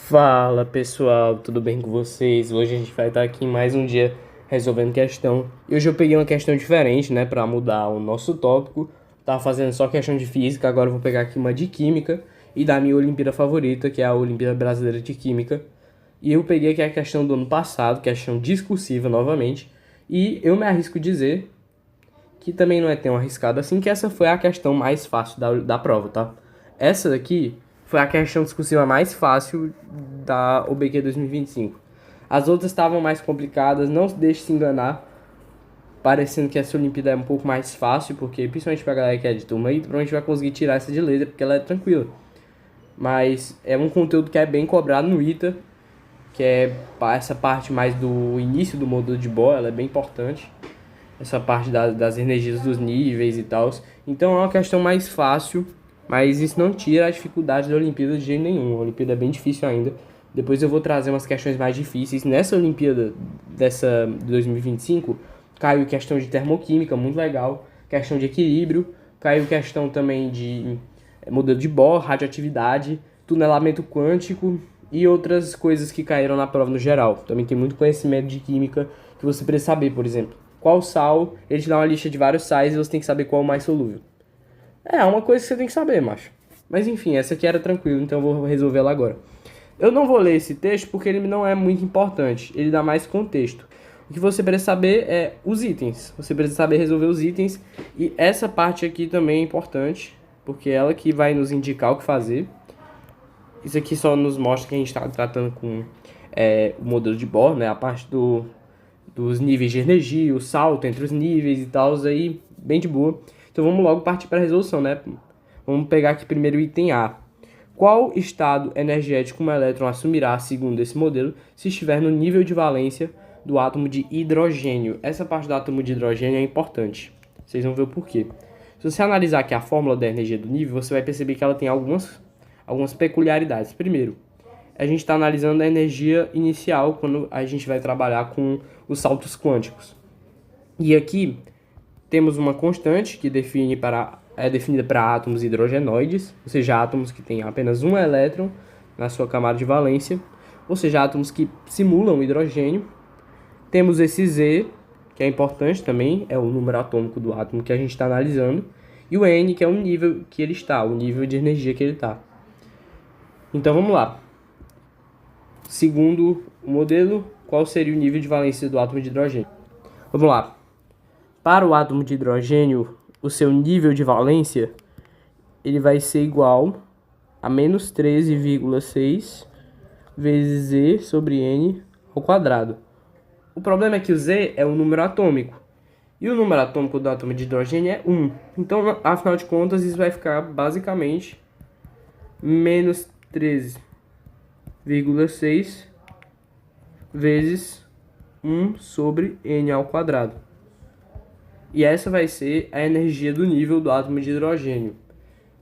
Fala pessoal, tudo bem com vocês? Hoje a gente vai estar aqui mais um dia resolvendo questão. E hoje eu peguei uma questão diferente, né, para mudar o nosso tópico. Tava fazendo só questão de física, agora eu vou pegar aqui uma de química e da minha Olimpíada favorita, que é a Olimpíada Brasileira de Química. E eu peguei aqui a questão do ano passado, questão discursiva novamente, e eu me arrisco dizer que também não é tão arriscado assim, que essa foi a questão mais fácil da prova, tá? Essa daqui foi a questão discursiva mais fácil da OBQ 2025. As outras estavam mais complicadas, não se deixe se enganar, parecendo que essa Olimpíada é um pouco mais fácil, porque principalmente pra galera que é de turma aí, provavelmente vai conseguir tirar essa de letra, porque ela é tranquila. Mas é um conteúdo que é bem cobrado no ITA, que é essa parte mais do início do módulo de Bohr, ela é bem importante. Essa parte das energias dos níveis e tal. Então é uma questão mais fácil, mas isso não tira a dificuldade da Olimpíada de jeito nenhum. A Olimpíada é bem difícil ainda. Depois eu vou trazer umas questões mais difíceis. Nessa Olimpíada dessa 2025, caiu questão de termoquímica, muito legal. Questão de equilíbrio. Caiu questão também de modelo de Bohr, radioatividade, tunelamento quântico e outras coisas que caíram na prova no geral. Também tem muito conhecimento de química que você precisa saber, por exemplo. Qual sal, ele te dá uma lista de vários sais e você tem que saber qual é o mais solúvel. É uma coisa que você tem que saber, macho. Mas enfim, essa aqui era tranquila, então eu vou resolver ela agora. Eu não vou ler esse texto porque ele não é muito importante, ele dá mais contexto. O que você precisa saber é os itens. Você precisa saber resolver os itens. E essa parte aqui também é importante, porque é ela que vai nos indicar o que fazer. Isso aqui só nos mostra que a gente está tratando com o modelo de Bohr, né? A parte dos níveis de energia, o salto entre os níveis e tal, aí bem de boa. Então vamos logo partir para a resolução, né? Vamos pegar aqui primeiro o item A. Qual estado energético um elétron assumirá, segundo esse modelo, se estiver no nível de valência do átomo de hidrogênio? Essa parte do átomo de hidrogênio é importante. Vocês vão ver o porquê. Se você analisar aqui a fórmula da energia do nível, você vai perceber que ela tem algumas peculiaridades. Primeiro, a gente está analisando a energia inicial quando a gente vai trabalhar com os saltos quânticos. E aqui temos uma constante que é definida para átomos hidrogenoides, ou seja, átomos que têm apenas um elétron na sua camada de valência, ou seja, átomos que simulam hidrogênio. Temos esse Z, que é importante também, é o número atômico do átomo que a gente está analisando, e o N, que é o nível que ele está, o nível de energia que ele está. Então vamos lá. Segundo o modelo, qual seria o nível de valência do átomo de hidrogênio? Vamos lá. Para o átomo de hidrogênio, o seu nível de valência ele vai ser igual a menos 13,6 vezes Z sobre N ao quadrado. O problema é que o Z é um número atômico. E o número atômico do átomo de hidrogênio é 1. Então, afinal de contas, isso vai ficar basicamente menos 13,6 vezes 1 sobre N ao quadrado. E essa vai ser a energia do nível do átomo de hidrogênio.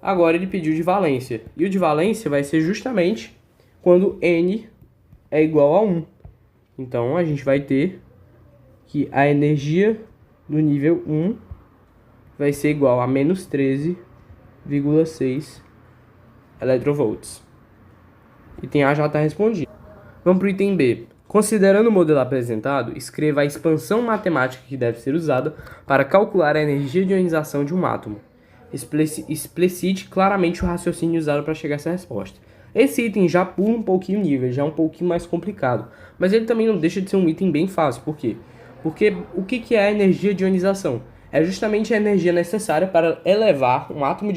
Agora ele pediu de valência. E o de valência vai ser justamente quando N é igual a 1. Então a gente vai ter que a energia do nível 1 vai ser igual a menos 13,6 electrovolts. Item A já está respondido. Vamos para o item B. Considerando o modelo apresentado, escreva a expansão matemática que deve ser usada para calcular a energia de ionização de um átomo. Explicite claramente o raciocínio usado para chegar a essa resposta. Esse item já pula um pouquinho o nível, já é um pouquinho mais complicado. Mas ele também não deixa de ser um item bem fácil. Por quê? Porque o que é a energia de ionização? É justamente a energia necessária para elevar um átomo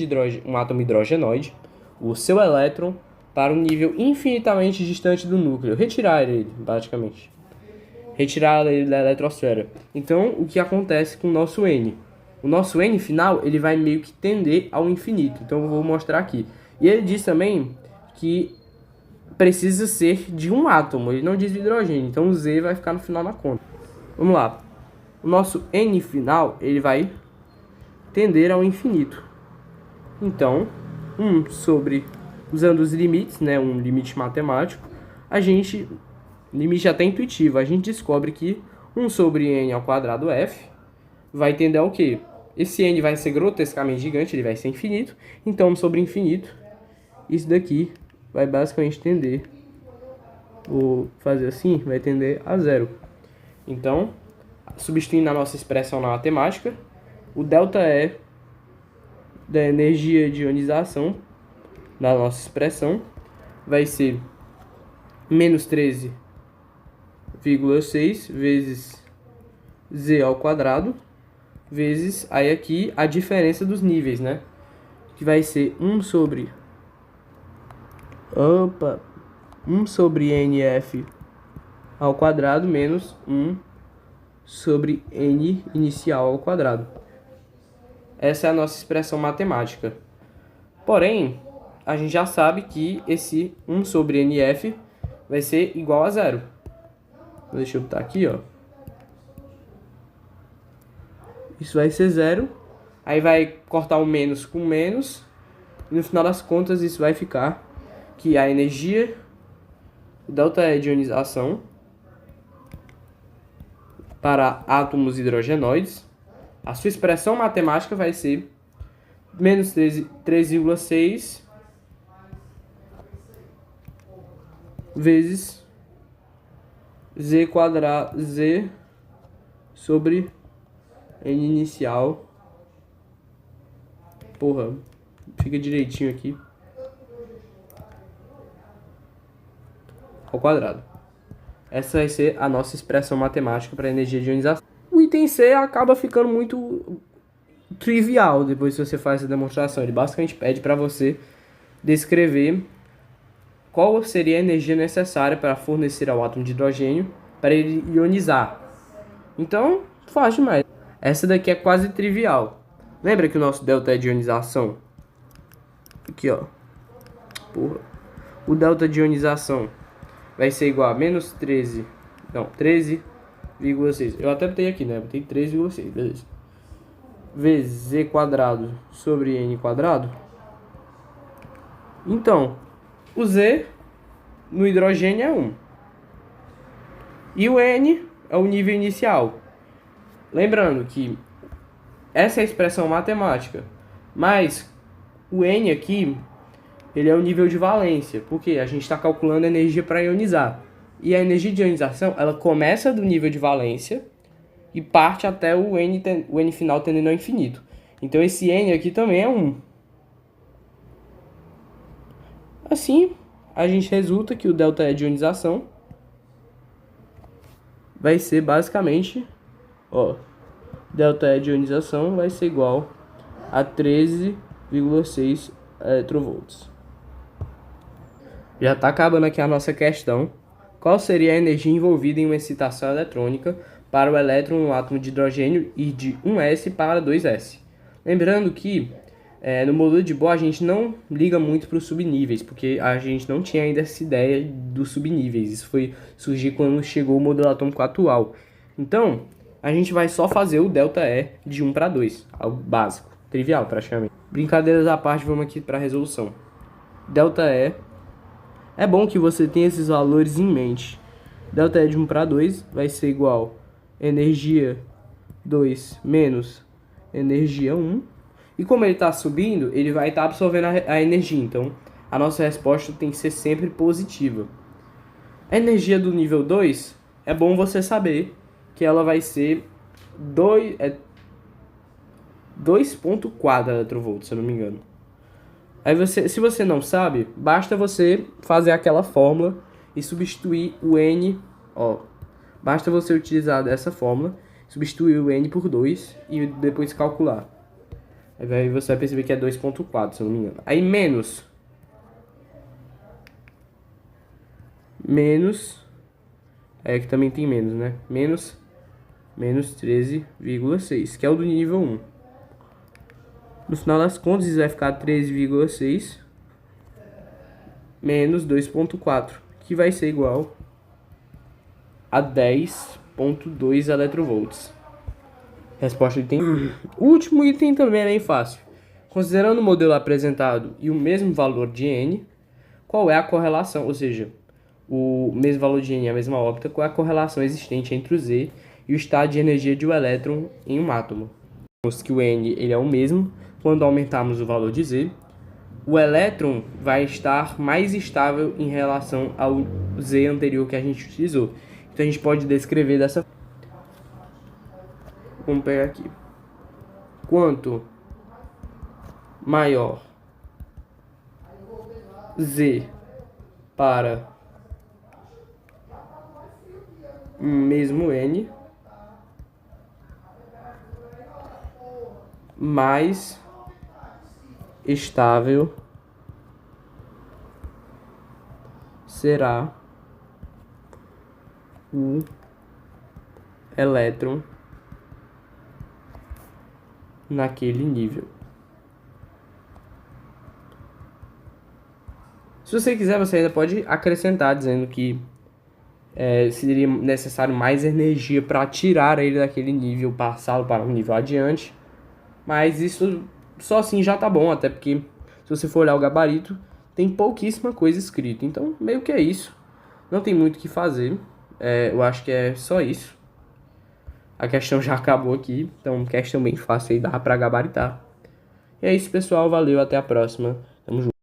hidrogenoide, o seu elétron, para um nível infinitamente distante do núcleo. Retirar ele, praticamente. Retirar ele da eletrosfera. Então, o que acontece com o nosso N? O nosso N final, ele vai meio que tender ao infinito. Então, eu vou mostrar aqui. E ele diz também que precisa ser de um átomo. Ele não diz de hidrogênio. Então, o Z vai ficar no final da conta. Vamos lá. O nosso N final, ele vai tender ao infinito. Então, 1 sobre... Usando os limites, né, um limite matemático, limite até intuitivo, a gente descobre que 1 sobre n ao quadrado f vai tender ao quê? Esse n vai ser grotescamente gigante, ele vai ser infinito, então 1 sobre infinito, isso daqui vai basicamente tender Vou fazer assim, vai tender a zero. Então, substituindo a nossa expressão na matemática, o ΔE da energia de ionização da nossa expressão vai ser menos 13,6 vezes Z ao quadrado, vezes, aí aqui, a diferença dos níveis, né? Que vai ser 1 sobre 1 sobre NF ao quadrado menos 1 sobre N inicial ao quadrado. Essa é a nossa expressão matemática. Porém, a gente já sabe que esse 1 sobre NF vai ser igual a zero. Deixa eu botar aqui, ó. Isso vai ser zero. Aí vai cortar o menos com menos. E no final das contas, isso vai ficar que a energia, o ΔE de ionização para átomos hidrogenoides, a sua expressão matemática vai ser menos 3,6 vezes Z quadrado, Z sobre N inicial. Porra, fica direitinho aqui. Ao quadrado. Essa vai ser a nossa expressão matemática para energia de ionização. O item C acaba ficando muito trivial depois que você faz essa demonstração. Ele basicamente pede para você descrever qual seria a energia necessária para fornecer ao átomo de hidrogênio para ele ionizar. Então, faz demais. Essa daqui é quase trivial. Lembra que o nosso delta de ionização? Aqui, ó. Porra. O delta de ionização vai ser igual a menos 13,6. Eu até botei aqui, né? Botei 13,6, beleza. Vezes Z quadrado sobre N quadrado. Então, o Z no hidrogênio é 1. E o N é o nível inicial. Lembrando que essa é a expressão matemática. Mas o N aqui, ele é o nível de valência. Porque a gente está calculando a energia para ionizar. E a energia de ionização, ela começa do nível de valência e parte até o N final tendendo ao infinito. Então esse N aqui também é 1. Assim, a gente resulta que o ΔE de ionização vai ser basicamente, ó, ΔE de ionização vai ser igual a 13,6 electrovolts. Já está acabando aqui a nossa questão. Qual seria a energia envolvida em uma excitação eletrônica para o elétron no átomo de hidrogênio ir de 1s para 2s? Lembrando que no módulo de Bohr a gente não liga muito para os subníveis, porque a gente não tinha ainda essa ideia dos subníveis. Isso foi surgir quando chegou o modelo atômico atual. Então, a gente vai só fazer o ΔE de 1 para 2, algo básico, trivial praticamente. Brincadeiras à parte, vamos aqui para a resolução. ΔE, é bom que você tenha esses valores em mente. ΔE de 1 para 2 vai ser igual a energia 2 menos energia 1. E como ele está subindo, ele vai estar absorvendo a energia. Então, a nossa resposta tem que ser sempre positiva. A energia do nível 2, é bom você saber que ela vai ser 2,4 electrovolts, se eu não me engano. Aí se você não sabe, basta você fazer aquela fórmula e substituir o N, ó. Basta você utilizar dessa fórmula, substituir o N por 2 e depois calcular. Aí você vai perceber que é 2,4, se eu não me engano. Aí menos, que também tem menos, né? Menos 13,6, que é o do nível 1. No final das contas, isso vai ficar 13,6 menos 2,4, que vai ser igual a 10,2 electrovolts. Resposta do item. O último item também é bem fácil. Considerando o modelo apresentado e o mesmo valor de N, qual é a correlação, ou seja, o mesmo valor de N e a mesma órbita, qual é a correlação existente entre o Z e o estado de energia de um elétron em um átomo? Vemos que o N ele é o mesmo quando aumentarmos o valor de Z, o elétron vai estar mais estável em relação ao Z anterior que a gente utilizou. Então a gente pode descrever dessa forma. Vamos pegar aqui. Quanto maior Z para mesmo N, mais estável será o elétron naquele nível. Se você quiser, você ainda pode acrescentar dizendo que seria necessário mais energia para tirar ele daquele nível, passá-lo para um nível adiante. Mas isso só assim já tá bom, até porque se você for olhar o gabarito, tem pouquíssima coisa escrita. Então, meio que é isso. Não tem muito o que fazer. Eu acho que é só isso. A questão já acabou aqui. Então, questão bem fácil aí, dá pra gabaritar. E é isso, pessoal. Valeu, até a próxima. Tamo junto.